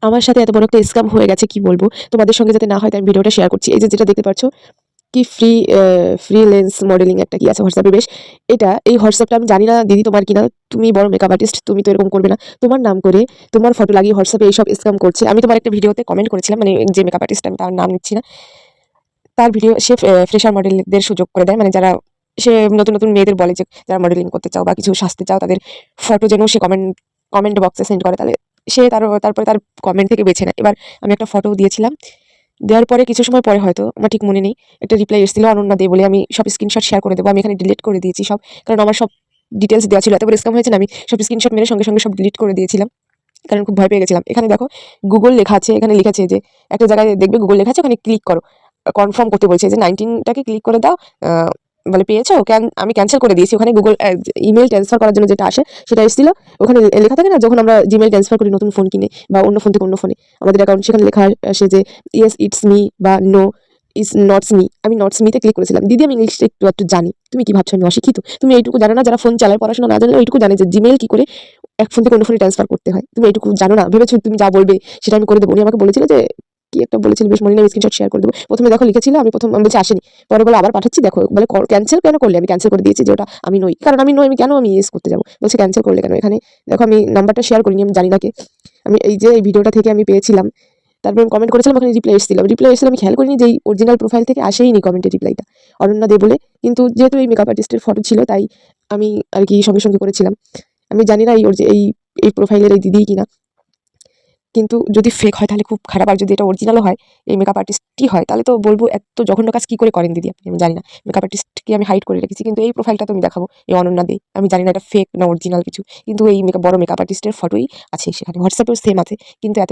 আমার সাথে এত বড় একটা স্ক্যাম হয়ে গেছে কি বলবো। তোমাদের সঙ্গে যাতে না হয় তাই আমি ভিডিওটা শেয়ার করছি। এই যে যেটা দেখতে পাচ্ছ কি ফ্রিল্যান্স মডেলিং একটা কি আছে হোয়াটসঅ্যাপে বেশ। এই হোয়াটসঅ্যাপটা আমি জানি না দিদি তোমার কিনা। তুমি বড় মেকআপ আর্টিস্ট, তুমি তো এরকম করবে না। তোমার নাম করে তোমার ফটো লাগিয়ে হোয়াটসঅ্যাপে এইসব স্ক্যাম করছে। আমি তোমার একটা ভিডিওতে কমেন্ট করেছিলাম, মানে যে মেকআপ আর্টিস্ট আমি তার নাম নিচ্ছি না, তার ভিডিও সে ফ্রেশার মডেলদের সুযোগ করে দেয়, মানে যারা সে নতুন নতুন মেয়েদের বলে যে যারা মডেলিং করতে চাও বা কিছু সাজতে চাও তাদের ফটো যেন সে কমেন্ট বক্সে সেন্ড করে, তাহলে সে তারপরে তার কমেন্ট থেকে বেছে নেয়। এবার আমি একটা ফটো দিয়েছিলাম, দেওয়ার পরে কিছু সময় পরে হয়তো আমার ঠিক মনে নেই একটা রিপ্লাই এসেছিল অনন্যা দে বলে। আমি সব স্ক্রিনশট শেয়ার করে দেবো, আমি এখানে ডিলিট করে দিয়েছি সব, কারণ আমার সব ডিটেলস দেওয়া ছিল। এত বড় স্ক্যাম হয়েছে না, আমি সব স্ক্রিনশট মেরে সঙ্গে সঙ্গে সব ডিলিট করে দিয়েছিলাম, কারণ খুব ভয় পেয়ে গেছিলাম। এখানে দেখো গুগল লেখা আছে, এখানে লিখেছে যে একটা জায়গায় দেখবে গুগল লেখা আছে, ওখানে ক্লিক করো, কনফার্ম করতে বলছে যে 19টাকে ক্লিক করে দাও, বলে পেয়েছো। আমি ক্যান্সেল করে দিয়েছি। ওখানে গুগল ইমেল ট্রান্সফার করার জন্য যেটা আসে সেটা এসেছিল, ওখানে লেখা থাকে না যখন আমরা জিমেল ট্রান্সফার করি নতুন ফোন কিনে বা অন্য ফোন থেকে অন্য ফোনে আমাদের অ্যাকাউন্ট, সেখানে লেখা আসে যে ইয়েস ইটস মি বা নো ইস নটস মি। আমি নটস মিতে ক্লিক করেছিলাম। দিদি আমি ইংলিশটা একটু একটু জানি, তুমি কি ভাবছো আমি অশিক্ষিত? তুমি এইটুকু জানো না? যারা ফোন চালায় পড়াশোনা না জানলে এইটুকু জানে যে জিমেল কি করে এক ফোন থেকে অন্য ফোনে ট্রান্সফার করতে হয়। তুমি এইটুকু জানো না? ভেবেছো তুমি যা বলবে সেটা আমি করে দেবো? উনি আমাকে বলেছিল যে কি একটা বলেছিল বেশ মনে নেই, স্ক্রিনশট শেয়ার করে দেবো। প্রথমে দেখো লিখেছিল, আমি বলছি আসেনি, পরে বলে আবার পাঠাচ্ছি দেখো, বলে ক্যান্সেল কেন করলে? আমি ক্যান্সেল করে দিয়েছি যে ওটা আমি নই, কারণ আমি নই, আমি কেন আমি ইয়েস করতে যাবো? বলছে ক্যান্সেল করলে কেন? এখানে দেখো আমি নাম্বারটা শেয়ার করিনি, আমি জানি না কে। আমি এই যে এই ভিডিওটা থেকে আমি পেয়েছিলাম, তারপরে আমি কমেন্ট করেছিলাম, ওখানে রিপ্লাই এসেছিল, আমি খেয়াল করিনি যে এই অরিজিনাল প্রোফাইল থেকে আসেইনি কমেন্টের রিপ্লাইটা, অনন্যা দে বলে। কিন্তু যেহেতু এই মেকআপ আর্টিস্টের ফটো ছিল তাই আমি আর কি সঙ্গে সঙ্গে করেছিলাম। আমি জানি না এই এই প্রোফাইলের এই দিদি কিনা, কিন্তু যদি ফেক হয় তাহলে খুব খারাপ, আর যদি এটা অরিজিনালও হয়, এই মেকআপ আর্টিস্টই হয়, তাহলে তো বলবো এত জঘন্য কাজ কি করে করেন দিদি আপনি? আমি জানি না, মেকআপ আর্টিস্টকে আমি হাইড করে রেখেছি, কিন্তু এই প্রোফাইলটা তো আমি দেখাবো, এই অনন্যা দে। আমি জানি না এটা ফেক না অরিজিনাল কিছু, কিন্তু এই বড় মেকআপ আর্টিস্টের ফটোই আছে সেখানে, হোয়াটসঅ্যাপেও সেম আছে, কিন্তু এত